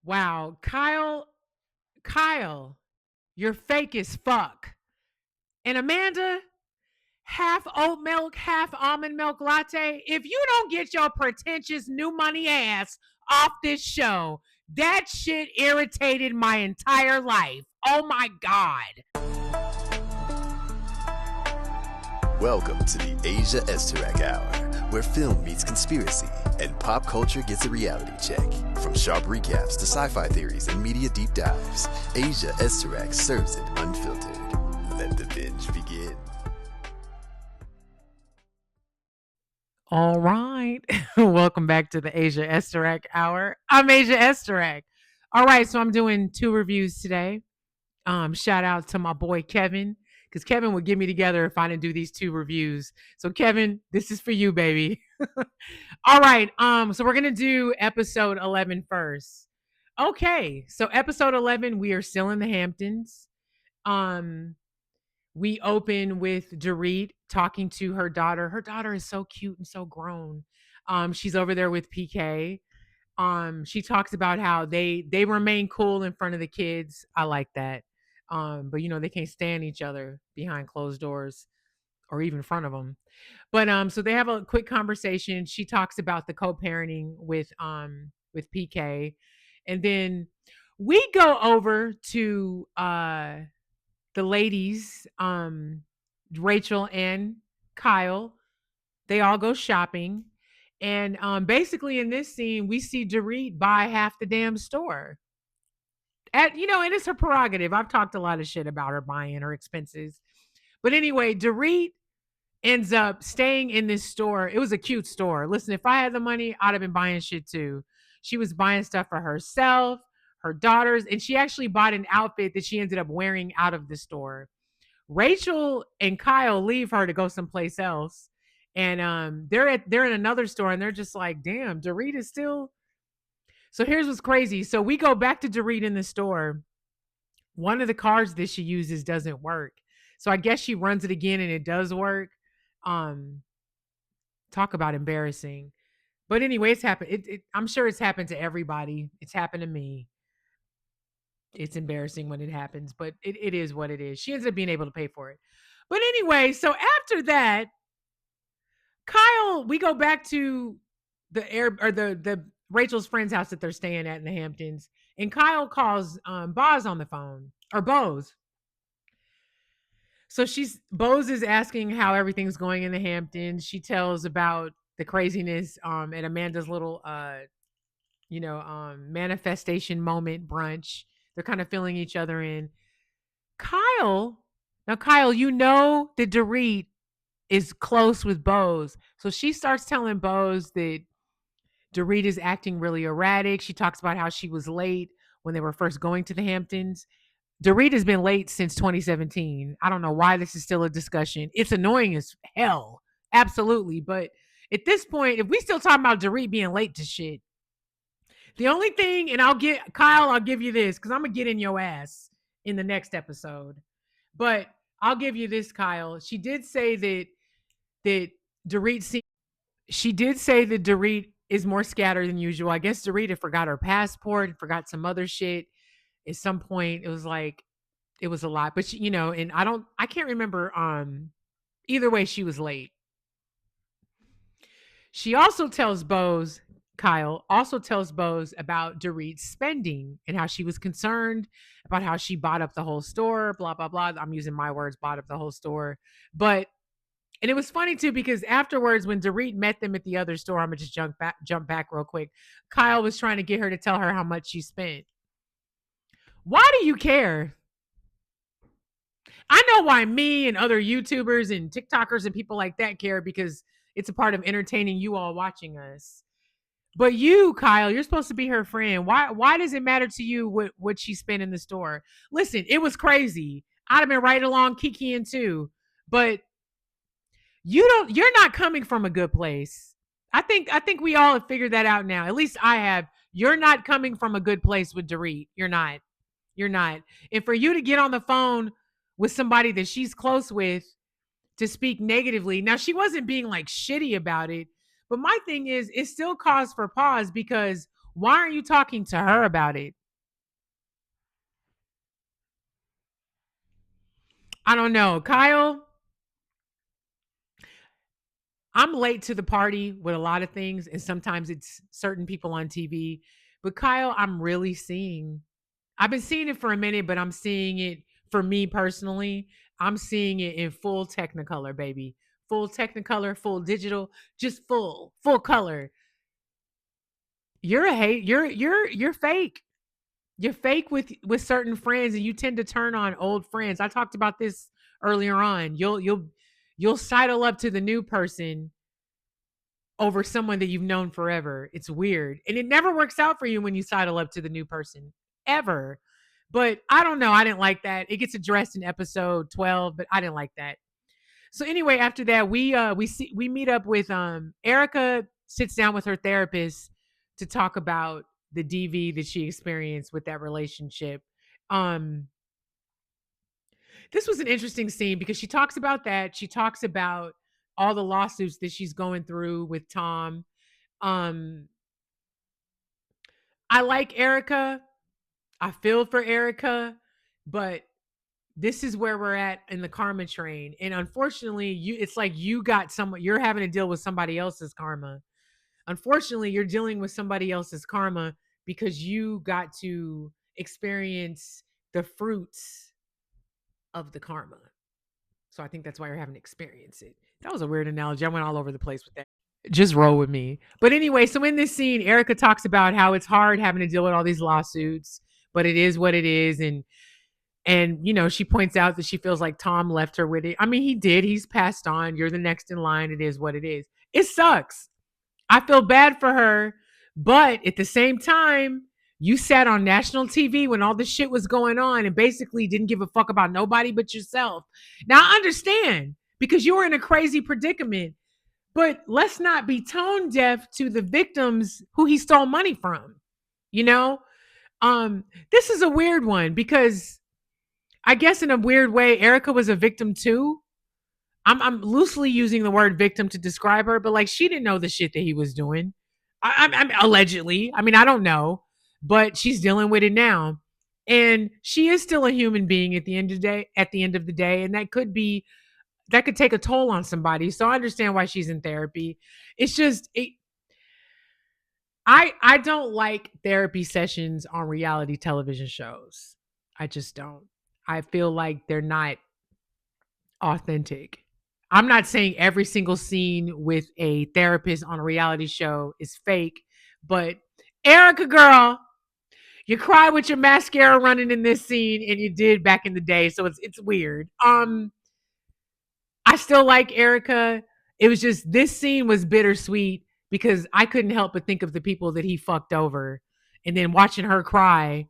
Wow, Kyle, you're fake as fuck. And Amanda, half oat milk, half almond milk latte. If you don't get your pretentious new money ass off this show, that shit irritated my entire life. Oh my God. Welcome to the Asia Esterak Hour, where film meets conspiracy and pop culture gets a reality check. From sharp recaps to sci-fi theories and media deep dives, Asia Esterak serves it unfiltered. Let the binge begin. All right. Welcome back to the Asia Esterak Hour. I'm Asia Esterak. All right, so I'm doing 2 reviews today. Shout out to my boy Kevin, because Kevin would get me together if I didn't do these 2 reviews. So Kevin, this is for you, baby. All right. So we're gonna do episode 11 first. Okay, so episode 11, we are still in the Hamptons. Um, we open with Dorit talking to her daughter. Her daughter is so cute and so grown. She's over there with PK. She talks about how they remain cool in front of the kids. I like that. But they can't stand each other behind closed doors or even in front of them. But so they have a quick conversation. She talks about the co-parenting with PK. And then we go over to the ladies, Rachel and Kyle. They all go shopping. And basically in this scene, we see Dorit buy half the damn store. And it's her prerogative. I've talked a lot of shit about her buying her expenses. But anyway, Dorit ends up staying in this store. It was a cute store. Listen, if I had the money, I'd have been buying shit too. She was buying stuff for herself, her daughters, and she actually bought an outfit that she ended up wearing out of the store. Rachel and Kyle leave her to go someplace else. And they're in another store and they're just like, damn, Dorit is still. So here's what's crazy. So we go back to Dorit in the store. One of the cards that she uses doesn't work. So I guess she runs it again and it does work. Um, Talk about embarrassing. But anyway, it's happened. I'm sure it's happened to everybody. It's happened to me. It's embarrassing when it happens, but it is what it is. She ends up being able to pay for it. But anyway, so after that, Kyle, we go back to the air or the Rachel's friend's house that they're staying at in the Hamptons, and Kyle calls Boz on the phone or Bose. So Bose is asking how everything's going in the Hamptons. She tells about the craziness at Amanda's little manifestation moment brunch. They're kind of filling each other in. Kyle, now Kyle, that Dorit is close with Bose. So she starts telling Bose that Dorit is acting really erratic. She talks about how she was late when they were first going to the Hamptons. Dorit has been late since 2017. I don't know why this is still a discussion. It's annoying as hell. Absolutely. But at this point, if we still talking about Dorit being late to shit, the only thing, and I'll give you this, because I'm going to get in your ass in the next episode. But I'll give you this, Kyle. She did say that Dorit is more scattered than usual. I guess Dorit had forgot her passport, forgot some other shit. At some point, it was like it was a lot. But and I can't remember. Either way, she was late. She also tells Bose, Kyle also tells Bose about Dorit's spending and how she was concerned about how she bought up the whole store, blah, blah, blah. I'm using my words, bought up the whole store. And it was funny too, because afterwards, when Dorit met them at the other store, I'm gonna just jump back real quick. Kyle was trying to get her to tell her how much she spent. Why do you care? I know why me and other YouTubers and TikTokers and people like that care, because it's a part of entertaining you all watching us. But you, Kyle, you're supposed to be her friend. Why does it matter to you what she spent in the store? Listen, it was crazy. I'd have been right along kikiing too. But you're not coming from a good place. I think we all have figured that out now. At least I have. You're not coming from a good place with Dorit. You're not. And for you to get on the phone with somebody that she's close with to speak negatively. Now, she wasn't being like shitty about it, but my thing is, it still cause for pause, because Why aren't you talking to her about it? I don't know. Kyle, I'm late to the party with a lot of things, and sometimes it's certain people on TV. But Kyle, I'm really seeing, I've been seeing it for a minute, but I'm seeing it for me personally. I'm seeing it in full Technicolor, baby. Full Technicolor, full digital, just full color. You're a hate. You're fake. You're fake with certain friends, and you tend to turn on old friends. I talked about this earlier on. You'll sidle up to the new person over someone that you've known forever. It's weird. And it never works out for you when you sidle up to the new person ever. But I don't know. I didn't like that. It gets addressed in episode 12, but I didn't like that. So anyway, after that, we meet up with Erica sits down with her therapist to talk about the DV that she experienced with that relationship. Um this was an interesting scene because she talks about that. She talks about all the lawsuits that she's going through with Tom. um I like Erica. I feel for Erica, but this is where we're at in the karma train. And unfortunately, it's like you got someone, you're having to deal with somebody else's karma. Unfortunately, you're dealing with somebody else's karma because you got to experience the fruits of the karma. So I think that's why you're having to experience it. That was a weird analogy. I went all over the place with that. Just roll with me. But anyway, so in this scene, Erica talks about how it's hard having to deal with all these lawsuits, but it is what it is. And she points out that she feels like Tom left her with it. I mean, he did. He's passed on. You're the next in line. It is what it is. It sucks. I feel bad for her, but at the same time, you sat on national TV when all this shit was going on and basically didn't give a fuck about nobody but yourself. Now I understand because you were in a crazy predicament, but let's not be tone deaf to the victims who he stole money from. You know, this is a weird one because I guess in a weird way, Erica was a victim too. I'm loosely using the word victim to describe her, but like she didn't know the shit that he was doing. I'm allegedly. I mean, I don't know, but she's dealing with it now, and she is still a human being at the end of the day. At the end of the day, and that could take a toll on somebody. So I understand why she's in therapy. It's just I don't like therapy sessions on reality television shows. I just don't. I feel like they're not authentic. I'm not saying every single scene with a therapist on a reality show is fake, but Erica girl, you cry with your mascara running in this scene and you did back in the day, so it's weird. I still like Erica. It was just this scene was bittersweet because I couldn't help but think of the people that he fucked over and then watching her cry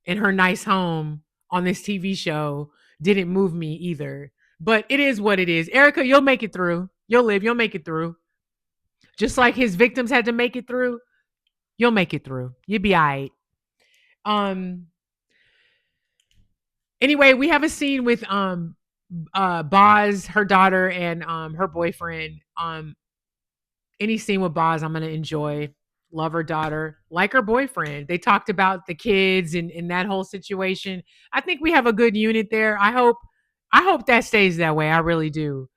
in her nice home on this TV show didn't move me either. But it is what it is. Erica, you'll make it through. You'll live. You'll make it through. Just like his victims had to make it through, you'll make it through. You'll be all right. Um. Anyway, we have a scene with Boz, her daughter, and her boyfriend. Any scene with Boz, I'm gonna enjoy. Love her daughter, like her boyfriend. They talked about the kids and that whole situation. I think we have a good unit there. I hope that stays that way. I really do.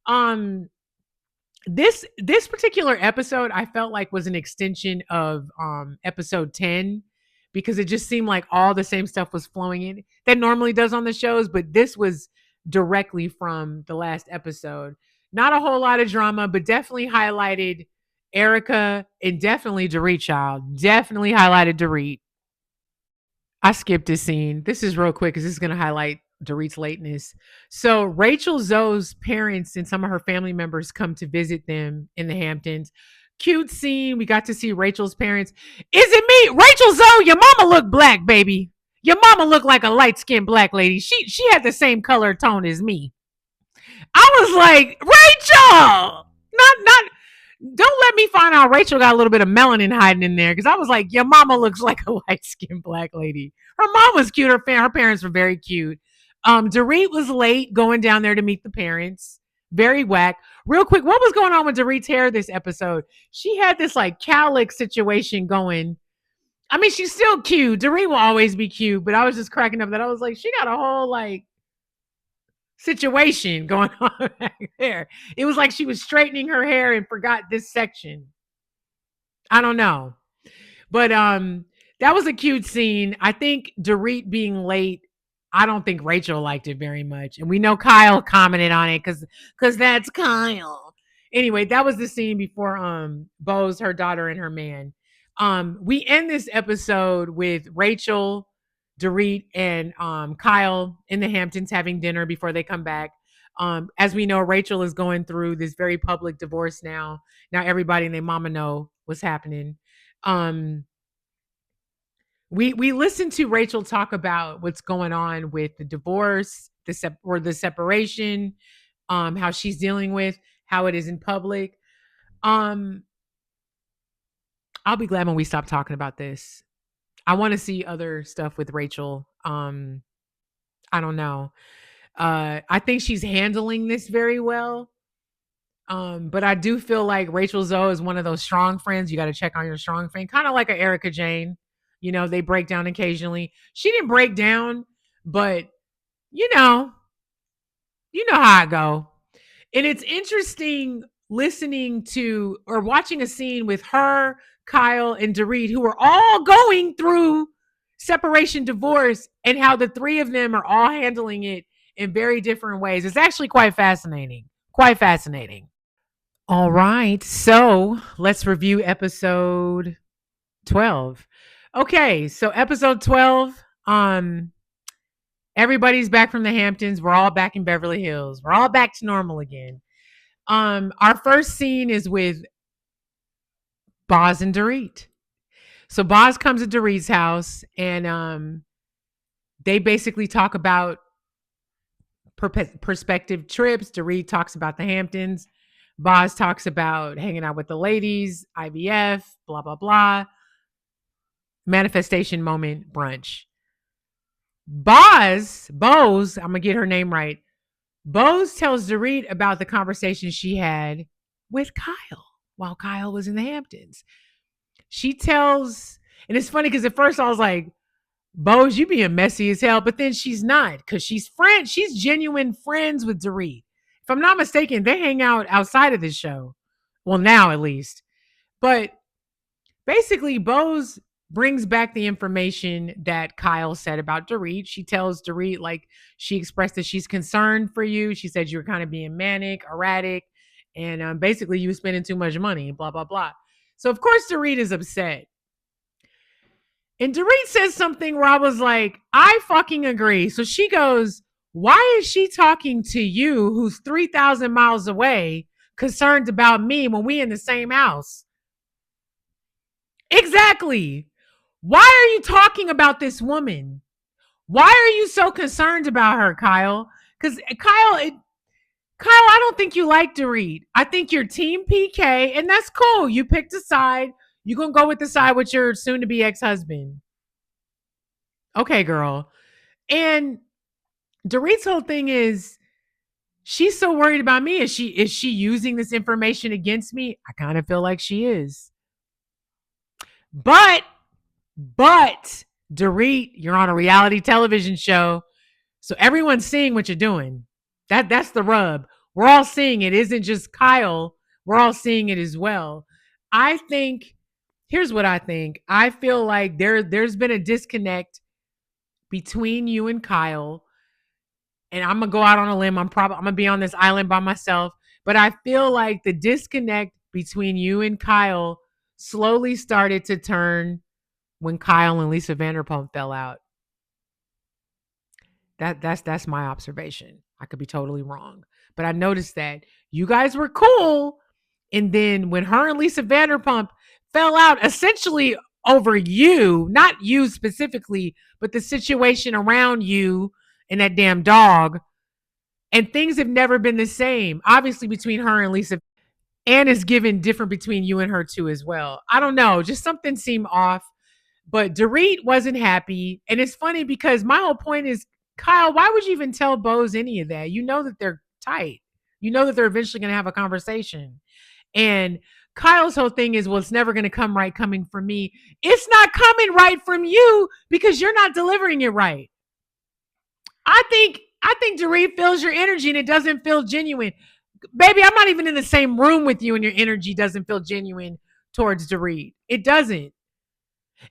Um, this particular episode I felt like was an extension of episode 10 because it just seemed like all the same stuff was flowing in that normally does on the shows, but this was directly from the last episode. Not a whole lot of drama, but definitely highlighted Erica and definitely Dorit child. Definitely highlighted Dorit. I skipped this scene. This is real quick because this is going to highlight Dorit's lateness. So Rachel Zoe's parents and some of her family members come to visit them in the Hamptons. Cute scene. We got to see Rachel's parents. Is it me? Rachel Zoe, your mama look black, baby. Your mama looked like a light-skinned black lady. She had the same color tone as me. I was like, Rachel! Not don't let me find out Rachel got a little bit of melanin hiding in there because I was like, your mama looks like a light skinned black lady. Her mom was cute. Her parents were very cute. Dorit was late going down there to meet the parents. Very whack. Real quick, what was going on with Dorit's hair this episode? She had this like cowlick situation going. I mean, she's still cute. Dorit will always be cute, but I was just cracking up that I was like, she got a whole like situation going on back there. It was like she was straightening her hair and forgot this section. I don't know. But that was a cute scene. I think Dorit being late, I don't think Rachel liked it very much. And we know Kyle commented on it cuz that's Kyle. Anyway, that was the scene before Bose, her daughter and her man. We end this episode with Rachel, Dorit and Kyle in the Hamptons having dinner before they come back. As we know, Rachel is going through this very public divorce now. Now everybody and their mama know what's happening. Um, we listened to Rachel talk about what's going on with the divorce, the separation, how she's dealing with how it is in public. Um, I'll be glad when we stop talking about this. I want to see other stuff with Rachel. I don't know. I think she's handling this very well. But I do feel like Rachel Zoe is one of those strong friends. You got to check on your strong friend, kind of like a Erica Jane. You know, they break down occasionally. She didn't break down, but you know, you know how I go. And it's interesting listening to or watching a scene with her, Kyle, and Dorit, who are all going through separation, divorce, and how the three of them are all handling it in very different ways. It's actually quite fascinating. Quite fascinating. All right. So let's review episode 12. Okay. So episode 12, everybody's back from the Hamptons. We're all back in Beverly Hills. We're all back to normal again. Our first scene is with Boz and Dorit. So Boz comes to Dorit's house and they basically talk about perspective trips. Dorit talks about the Hamptons. Boz talks about hanging out with the ladies, IVF, blah, blah, blah. Manifestation moment brunch. Bose, I'm going to get her name right. Bose tells Dorit about the conversation she had with Kyle while Kyle was in the Hamptons. She tells, and it's funny because at first I was like, Bose, you being messy as hell, but then she's not because she's genuine friends with Dorit. If I'm not mistaken, they hang out outside of this show. Well, now at least. But basically, Bose brings back the information that Kyle said about Dorit. She tells Dorit, like, she expressed that she's concerned for you. She said you were kind of being manic, erratic, and basically you were spending too much money, blah, blah, blah. So, of course, Dorit is upset. And Dorit says something where I was like, I fucking agree. So she goes, why is she talking to you who's 3,000 miles away concerned about me when we in the same house? Exactly. Why are you talking about this woman? Why are you so concerned about her, Kyle? Because Kyle, I don't think you like Dorit. I think you're Team PK, and that's cool. You picked a side. You're going to go with the side with your soon to be ex husband. Okay, girl. And Dorit's whole thing is she's so worried about me. Is she using this information against me? I kind of feel like she is. But Dorit, you're on a reality television show. So everyone's seeing what you're doing. That's the rub. We're all seeing it. It isn't just Kyle. We're all seeing it as well. I think here's what I think. I feel like there's been a disconnect between you and Kyle. And I'm gonna go out on a limb. I'm gonna be on this island by myself. But I feel like the disconnect between you and Kyle slowly started to turn when Kyle and Lisa Vanderpump fell out. That's my observation. I could be totally wrong. But I noticed that you guys were cool. And then when her and Lisa Vanderpump fell out, essentially over you, not you specifically, but the situation around you and that damn dog, and things have never been the same, obviously, between her and Lisa. And is given different between you and her too as well. I don't know. Just something seemed off. But Dorit wasn't happy. And it's funny because my whole point is, Kyle, why would you even tell Bose any of that? You know that they're tight. You know that they're eventually going to have a conversation. And Kyle's whole thing is, well, it's never going to come right coming from me. It's not coming right from you because you're not delivering it right. I think Dorit feels your energy and it doesn't feel genuine. Baby, I'm not even in the same room with you and your energy doesn't feel genuine towards Dorit. It doesn't.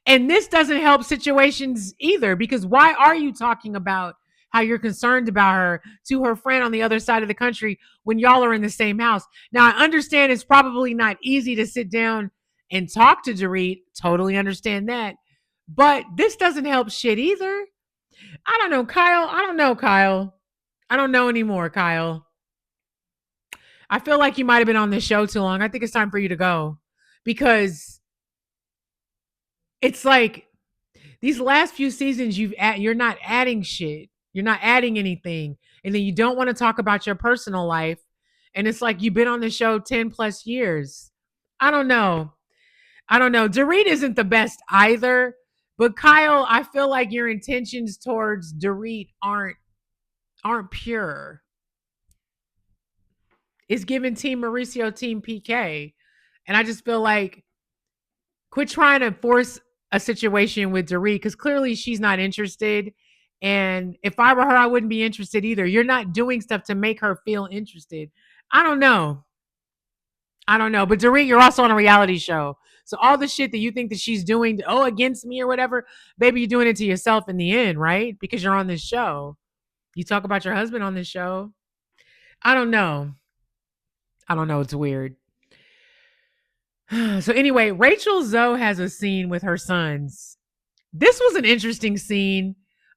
And this doesn't help situations either because why are you talking about how you're concerned about her to her friend on the other side of the country when y'all are in the same house? Now, I understand it's probably not easy to sit down and talk to Dorit. Totally understand that. But this doesn't help shit either. I don't know, Kyle. I don't know, Kyle. I don't know anymore, Kyle. I feel like you might have been on this show too long. I think it's time for you to go because it's like these last few seasons you're not adding shit. You're not adding anything. And then you don't want to talk about your personal life. And it's like you've been on the show 10 plus years. I don't know. I don't know. Dorit isn't the best either. But Kyle, I feel like your intentions towards Dorit aren't pure. It's giving Team Mauricio Team PK. And I just feel like quit trying to force a situation with Dorit because clearly she's not interested. And if I were her, I wouldn't be interested either. You're not doing stuff to make her feel interested. I don't know. I don't know. But Dorit, you're also on a reality show. So all the shit that you think that she's doing, against me or whatever, baby, you're doing it to yourself in the end, right? Because you're on this show. You talk about your husband on this show. I don't know. I don't know. It's weird. So anyway, Rachel Zoe has a scene with her sons. This was an interesting scene.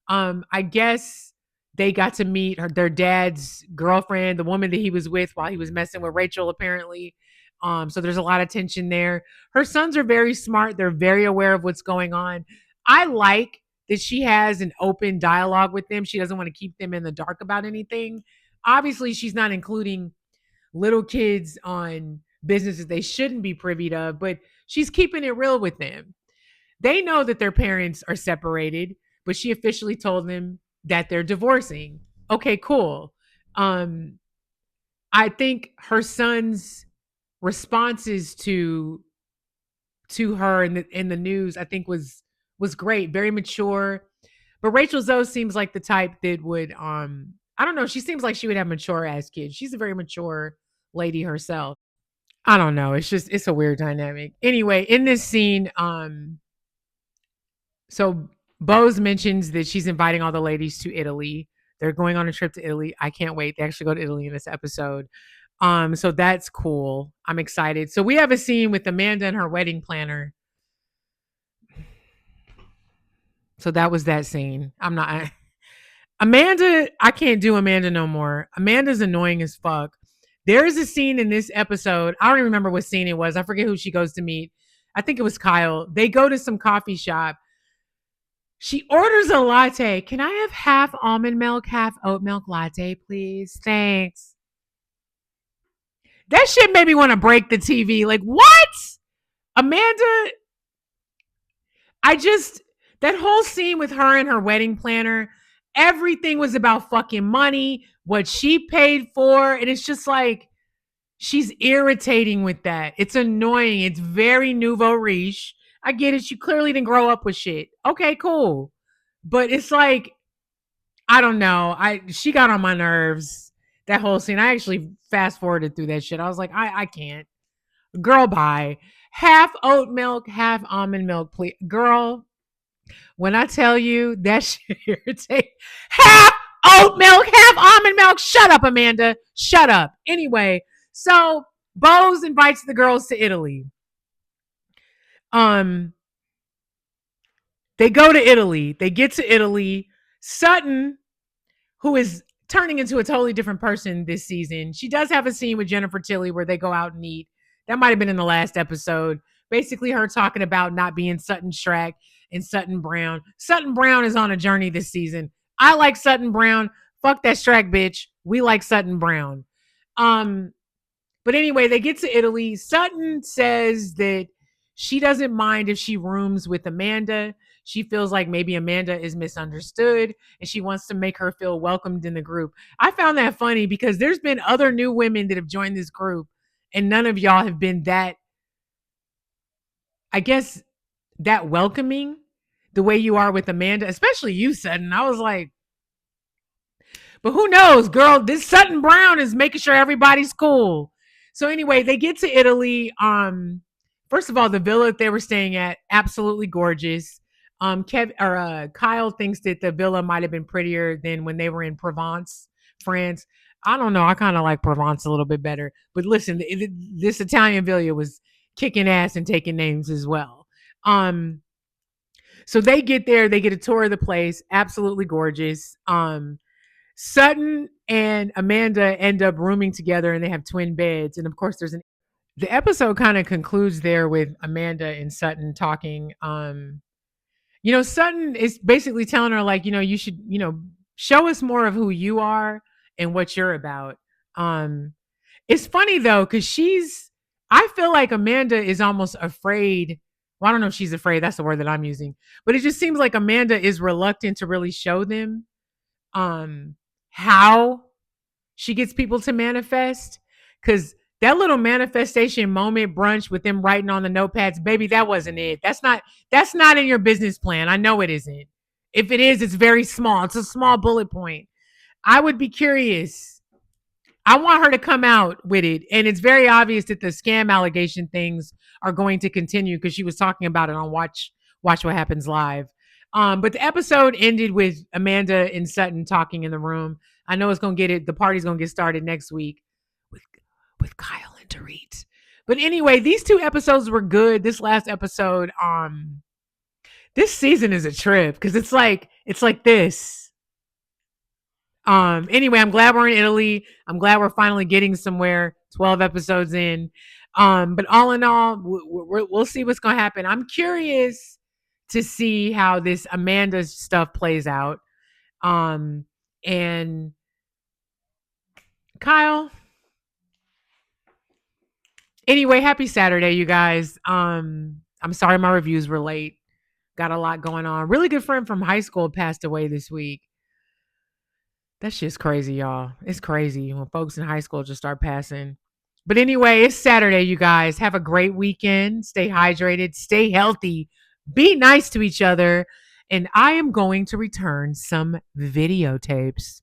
I guess they got to meet their dad's girlfriend, the woman that he was with while he was messing with Rachel, apparently. So there's a lot of tension there. Her sons are very smart. They're very aware of what's going on. I like that she has an open dialogue with them. She doesn't want to keep them in the dark about anything. Obviously, she's not including little kids on businesses they shouldn't be privy to, but she's keeping it real with them. They know that their parents are separated, but she officially told them that they're divorcing. Okay, cool. Um, I think her son's responses to her in the news, I think was great, very mature. But Rachel Zoe seems like the type that would I don't know, she seems like she would have mature ass kids. She's a very mature lady herself. I don't know. It's a weird dynamic. Anyway, in this scene, so Bose mentions that she's inviting all the ladies to Italy. They're going on a trip to Italy. I can't wait. They actually go to Italy in this episode. So that's cool. I'm excited. So we have a scene with Amanda and her wedding planner. So that was that scene. I'm not Amanda, I can't do Amanda no more. Amanda's annoying as fuck. There is a scene in this episode. I don't even remember what scene it was. I forget who she goes to meet. I think it was Kyle. They go to some coffee shop. She orders a latte. Can I have half almond milk, half oat milk latte, please? Thanks. That shit made me want to break the TV. Like, what? Amanda, I just, that whole scene with her and her wedding planner, everything was about fucking money, what she paid for. And it's just like, she's irritating with that. It's annoying. It's very nouveau riche. I get it. You clearly didn't grow up with shit. Okay, cool. But it's like, I don't know. She got on my nerves. That whole scene. I actually fast forwarded through that shit. I was like, I can't. Girl, bye. Half oat milk, half almond milk, please. Girl, when I tell you that shit irritates, half oat milk, half almond milk. Shut up, Amanda. Shut up. Anyway, so Bose invites the girls to Italy. They go to Italy. They get to Italy. Sutton, who is turning into a totally different person this season, she does have a scene with Jennifer Tilly where they go out and eat. That might have been in the last episode. Basically, her talking about not being Sutton Strack and Sutton Brown. Sutton Brown is on a journey this season. I like Sutton Brown. Fuck that Strack bitch. We like Sutton Brown. But anyway, they get to Italy. Sutton says that she doesn't mind if she rooms with Amanda. She feels like maybe Amanda is misunderstood and she wants to make her feel welcomed in the group. I found that funny because there's been other new women that have joined this group and none of y'all have been that I guess that welcoming, the way you are with Amanda, especially you, Sutton. I was like, but who knows, girl? This Sutton Brown is making sure everybody's cool. So anyway, they get to Italy. First of all, the villa that they were staying at, absolutely gorgeous. Kyle thinks that the villa might have been prettier than when they were in Provence, France. I don't know. I kind of like Provence a little bit better. But listen, this Italian villa was kicking ass and taking names as well. So they get there, they get a tour of the place, absolutely gorgeous. Sutton and Amanda end up rooming together and they have twin beds. And of course, the episode kind of concludes there with Amanda and Sutton talking. Sutton is basically telling her, like, you should, show us more of who you are and what you're about. It's funny though, because I feel like Amanda is almost afraid. Well, I don't know if she's afraid. That's the word that I'm using. But it just seems like Amanda is reluctant to really show them how she gets people to manifest. Because that little manifestation moment brunch with them writing on the notepads, baby, that wasn't it. That's not in your business plan. I know it isn't. If it is, it's very small. It's a small bullet point. I would be curious. I want her to come out with it. And it's very obvious that the scam allegation things are going to continue because she was talking about it on Watch What Happens Live. But the episode ended with Amanda and Sutton talking in the room. I know the party's gonna get started next week with Kyle and Dorit. But anyway, these two episodes were good. This last episode, this season is a trip because it's like this. Anyway, I'm glad we're in Italy. I'm glad we're finally getting somewhere. 12 episodes in. But all in all, we'll see what's going to happen. I'm curious to see how this Amanda stuff plays out. And Kyle. Anyway, happy Saturday, you guys. I'm sorry my reviews were late. Got a lot going on. Really good friend from high school passed away this week. That's just crazy, y'all. It's crazy when folks in high school just start passing. But anyway, it's Saturday, you guys. Have a great weekend. Stay hydrated, stay healthy, be nice to each other. And I am going to return some videotapes.